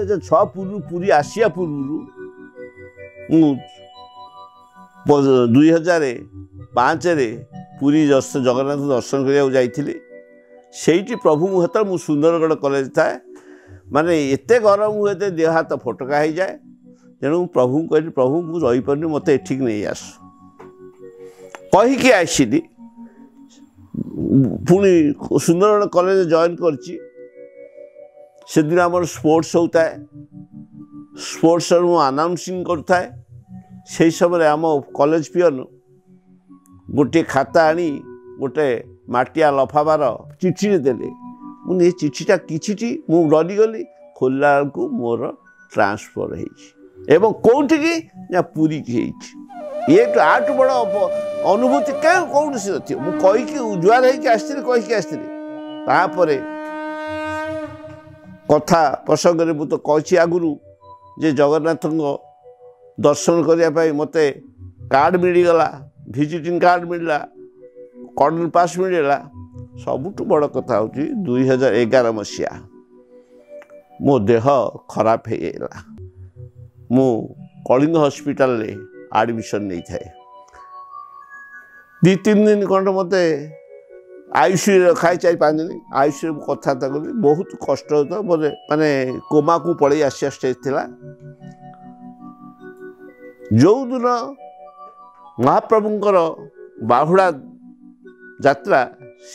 2006 पूर्व पूरी आसिया पूर्व 2005 पूरी जगन्नाथ दर्शन करने जाइली से प्रभु मुहत मु सुंदरगढ़ कॉलेज था माने एते गरम हुए तो देह हाथ फटका हो जाए तेणु प्रभु कहली प्रभु मुझे रहीपरि मत एठिक नहीं आस कहीकि आसली पुणी सुंदरगढ़ कॉलेज जॉइन करछि से दिन आम स्पोर्ट्स होता है स्पोर्ट्स अनाउंसिंग करता है से समय आम कॉलेज पियन गोटे खाता आनी गोटे माटिया लफाबार चिठी देले मुझे चिठीटा कि मुझे डरीगली खोलला को मोर ट्रांसफर हो कौटी की पूरी की ये आठ बड़ अनुभूति क्या कौन सी थी मुझे कहीकि जुआर होकर आसपर कथा प्रसंग में मुझे कही आगुरी जे जगन्नाथ दर्शन करने मत कार्ड मिलगला विजिटिंग कार्ड मिलला कर्नल पास मिलला सबुठ बड़ कथा हूँ 2011 मसीहा मो देह खराब होगा मु कलिंग हॉस्पिटल ले एडमिशन नहीं थाए 2-3 दिन खंड मत आयुषी रखाई 4-5 दिन आयुषी कथबार्ता कली बहुत कष्ट होता बोले माने कोमा को पड़े आसिया स्टेज थिला जो दिन महाप्रभुंकर बाहुड़ा यात्रा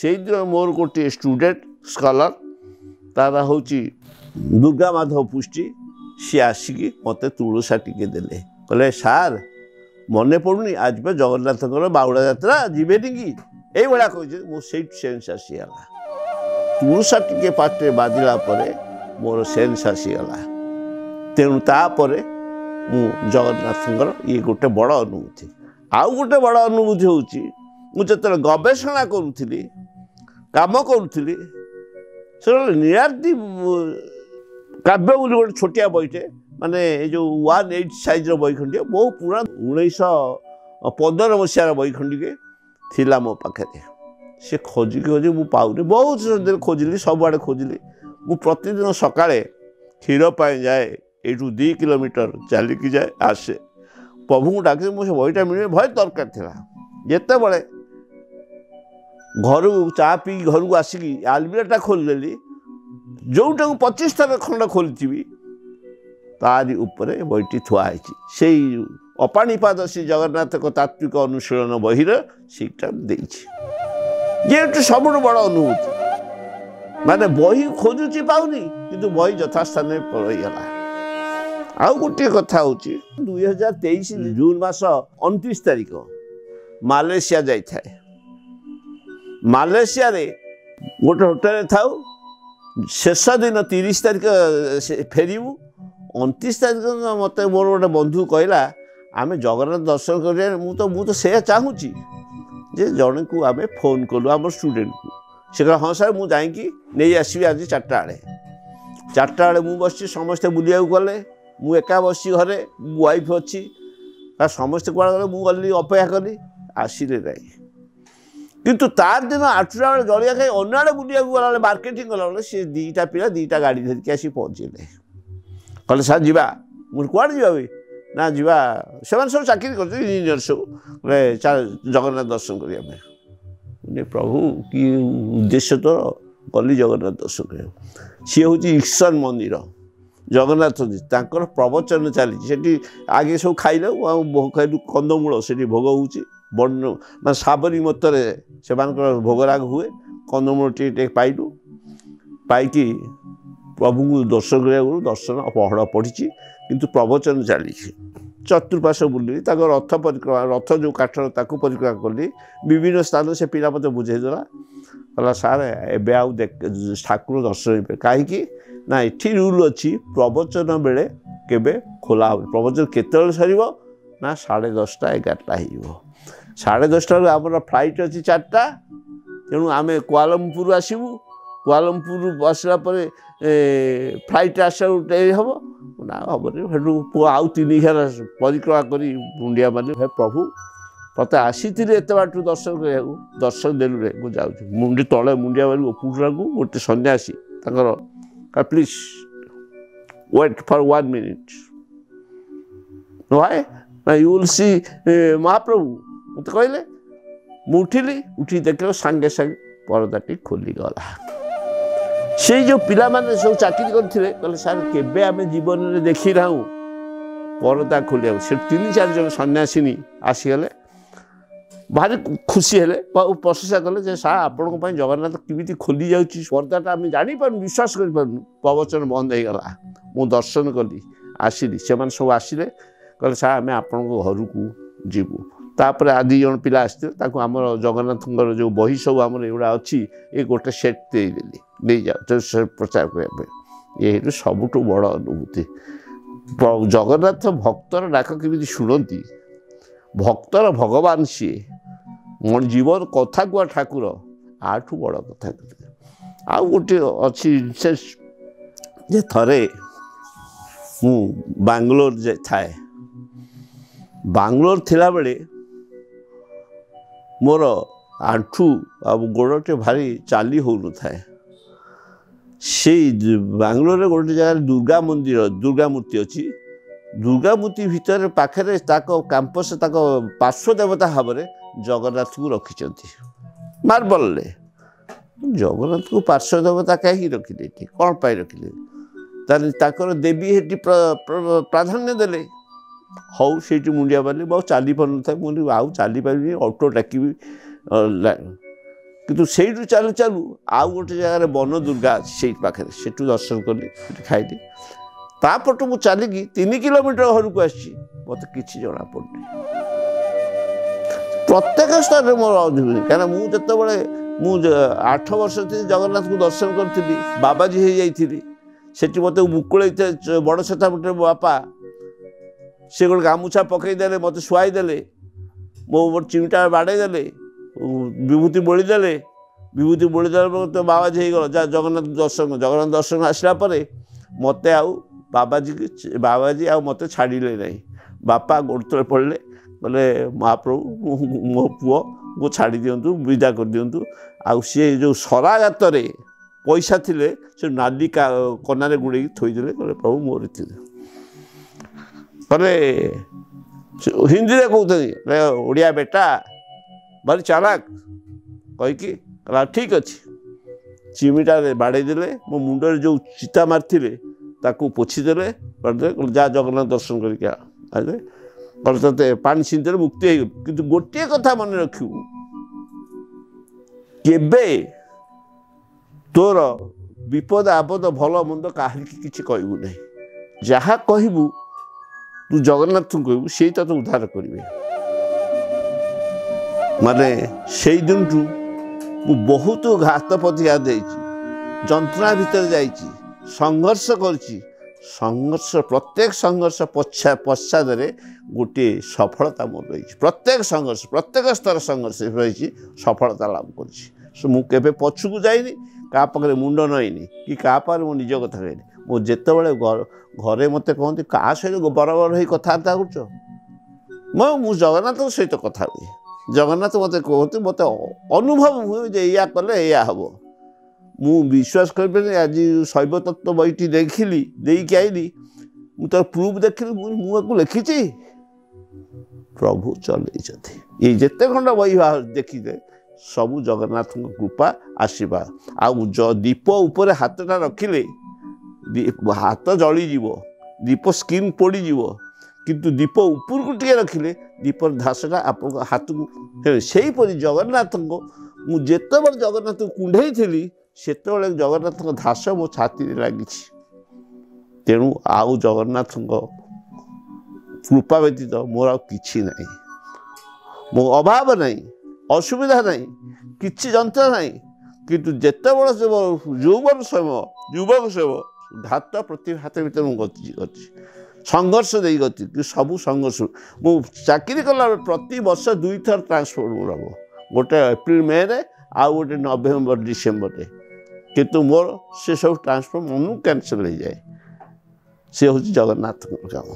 से दिन मोर गोटे स्टूडेंट स्कॉलर तारा हूँ दुर्गा माधव पुष्टि सी आसिकी मत तुलसा टिके देले कहले सार मन पड़ुनी आज पे जगन्नाथ बाहुड़ा यात्रा जीवे कि यही भाया कही मुझे सेन्स आसीगला तुलसा टिके पाटे बाजिला मोर सेन्स आसीगला तेणु तापर मु जगन्नाथ ये गोटे बड़ अनुभूति आउ गोटे बड़ अनुभूति हूँ मुझे गवेषणा करुली काम करुली से निराती काव्य बोली गोटे छोटिया बईटे माने जो 1/8 साइज बही खंडे बहुत पुराना 1915 मसीहार बही खंडिके थिला मो पाखे से खोजिकी खोजी मु पाऊनी बहुत दिन खोजिली सबुआड़े खोजिली मु प्रतिदिन सकाळे क्षीर पाए जाए यू 2 किलोमीटर चलिकी जाए आसे प्रभु को डाक मुझे बहीटा मिले भय दरकार था जिते बड़े घर चा पी घर को आसिकी आलमिराटा खोलदेली जोटा 25 थर खंड खोली तारी उपरे बहीटी थुआई से अपाणीपाद श्री जगन्नाथ को तात्विक अनुशीलन बही सीटा ये सब बड़ अनुभूति माने बही खोजुची पाऊनी किंतु बही यथास्थान रहीगला आउ गोटे कथा हूँ 2023 जून मास 29 तारिख मालयेशिया जाए मालयेशिया रे गोटे होटेल था शेष दिन 30 तारिख फेरबू 29 तारिख मत मोर गोटे बंधु कहला आम जगन्नाथ दर्शन कर मुझे से चाहूँगी जे जन को आम फोन कलु आम स्टूडेंट को से कह हाँ सर मुझे नहीं आसबि आज 4टा बेले 4टा बेले मुझे बस समस्ते बुलिया गले मु एका बसी घरे वाइफ अच्छी समस्ते कौन गले मुझे गली अपेक्षा कली आसिले ना किंतु तार दिन 8टा बेले जलिया खाई अनाड़े बुलिया गला मार्केटिंग गला सी 2टा पिला 2टा गाड़ी धरिकी आसी पहुँचले कहले सार जा मुझे कौन जा ना जा से सब चाकरी कर इंजीनियर सब जगन्नाथ दर्शन करने प्रभु कि उद्देश्य तो गली जगन्नाथ दर्शन कर सी हूँ ईश्वर मंदिर जगन्नाथ जी प्रवचन चली आगे सब खाइल खाइलु कंदमूल से भोग हो बर्ण मैं साबरी मतरे से भोगराग हुए कंदमूल टे पाइलु पाई प्रभु को दर्शन करा दर्शन पहड़ पड़ी किंतु प्रवचन चली चतुर्पाश बुली रथ परिक्रमा रथ जो काठर ताकू परिक्रमा कली विभिन्न स्थान से पिला मत बुझेदेला कहला सार एबे आउ ठाकुर दर्शन कहीं ना ये रूल अच्छी प्रवचन बेले केबे खोला हो प्रवचन केतल सर ना 10:30 11टा हो 10:30 आम फ्लाइट अच्छी 4टा तेणु आम कुआलमपुर आसबू कुआलमपुर आसला फ्लाइट आसा हम ना हम आउ 3 घर परिक्रमा कर मुंडिया माने प्रभु मत आसी एत बाट दर्शन करा दर्शन देलु रे मुझे जाऊँ मुंडी तले मुंडिया मारे उपरा को गोटे सन्यासी please wait for 1 minute. Why? Now you will see Mahaprabhu. मत कहले मु उठी देखो सांगे सांगे परदाटी खोलीगला से जो पिला माने सब चाकरी करथिले कहले सर केबे आमे जीवन में देखी रहू परदा खोलिया से 3-4 जन सन्यासिनी आसीगले भारी खुशी हेले प्रशंसा कले जे सा आपण को जगन्नाथ केमिति खोली जाउची पर्दाटा आम जानी पारु विश्वास करि पारु प्रवचन बंद हो गला मु दर्शन कली आसिली से सब आसिले कहले सा आम आपण को घर को जीवु तापर आदि जन पिला आसते आम जगन्नाथ जो बही सब आम एगुड़ा अच्छी ये गोटे सेट देदेली नहीं जाओ प्रचार करने ये सबुठ बड़ अनुभूति जगन्नाथ भक्तर डाक केमी शुणती भक्तर भगवान सी मन जीवन कथा कुआ ठाकुर आठू बड़ कथा आउ गोटे अच्छी जे थरे मु बांग्लोर थाए बांग्लोर थिला बेले मोर आंठू आ गोड़टे भारी चाली हो न थाए से बांग्लोर गोटे जगह दुर्गा मंदिर दुर्गा मूर्ति अच्छी दुर्गा मूर्ति भितर पाखे कैंपस पार्श्व देवता भाव में जगन्नाथ को रखिंट मार्बल जगन्नाथ को पार्श्व देवता कहीं रखिले कौन पाई रखिले देवी हेटी प्राधान्य देले हौ से मुंडिया बाली बहुत चली पार ना मुझे आउ चली पारि ऑटो डाक कि से चलू चलू आउ गोटे जगह वन दुर्गा से पाखे से दर्शन कली खाइली तापट मुझे चलिकी 3 किलोमीटर घर को आसी मत कि जना पड़े प्रत्येक स्तर में मोर अनुभूति क्या मुझे मुझे 8 वर्ष थी जगन्नाथ को दर्शन करी बाबाजी हो जाइली से मत मुकुल बड़ छता पटे मो बापा से गोटे गामुछा पकईदे मत शुआईदे मो चिमटा बाड़ेदे विभूति बोलीदे विभूति बोलीदे तो बाबाजी हो गला जगन्नाथ दर्शन आसला मत आउ बाबाजी आ मत छाड़िले नहीं बापा गोड़ तले पड़े बोले महाप्रभु मो पुओ को छाड़ी दिंतु विदा कर दिंतु आ सी जो सरागात पैसा थिले से नाली कनारे गुड़े थोईदे कहले प्रभु मोर कहले हिंदी में कहते ओडिया बेटा भारी चालाक कहीकि कहला ठीक अच्छे चिमिटा बाड़ेदे मो मुंडे जो चिता मारी ताकू पोछीदे करदे जा जगन्नाथ दर्शन करके कहते पानी छीनते मुक्ति हो कि गोटे कथा मन रखू केबे तोर विपद आपद भल मंद कहीं किसी कहबू ना जहाँ कहबू तू जगन्नाथ कहबू से तो उद्धार करेंगे माने से दिन टू मु बहुत घात प्रतिघात जंत्रणा भितर जाइए संघर्ष करछि संघर्ष प्रत्येक संघर्ष पश्चात गोटे सफलता मोर रही प्रत्येक संघर्ष प्रत्येक स्तर संघर्ष रही सफलता लाभ कर पछकू जाइनी क्या पाखे मुंड नईनी कि क्या पाखे मो निज कथा कहनी मो जिते घरे मत कहते क्या सहित बराबर हो कथबार्ता कर मु जगन्नाथ सहित कथा हुए जगन्नाथ मत कहते मत अनुभव हुए जे या कले या हम मु विश्वास कर आज शैव तत्व बईटी देखिली देकी आईली मुझे प्रूफ देखिली मुझे लिखी प्रभु चलते ये जिते खंड बही देखिदे सबू जगन्नाथ कृपा आशीर्वाद आउ दीप उपर हाथटा रखिले हाथ जलीज दीप स्किन पोड़ीज किंतु दीप ऊपर को टे रखिले दीपर धासटा आप हाथ को से जगन्नाथ मुझे जगन्नाथ को कुंडई थी से जगन्नाथ धास मो छाती लगी तेणु आउ जगन्नाथ कृपा व्यतीत मोर आ कि ना मो अभाव नहीं असुविधा नहीं किसी जंत्र नहीं किंतु जिते यौवन समय युवक सेव घात प्रतिघात भर गति संघर्ष दे गति कि सबू संघर्ष मु चाकरी कला प्रति वर्ष 2 थर ट्रांसफर हम गोटे एप्रिल मे रे आ गोटे नवेम्बर डिसेम्बर रे किंतु मोर से सब ट्रांसफर मन कैंसल हो जाए से हूँ जगन्नाथ काम।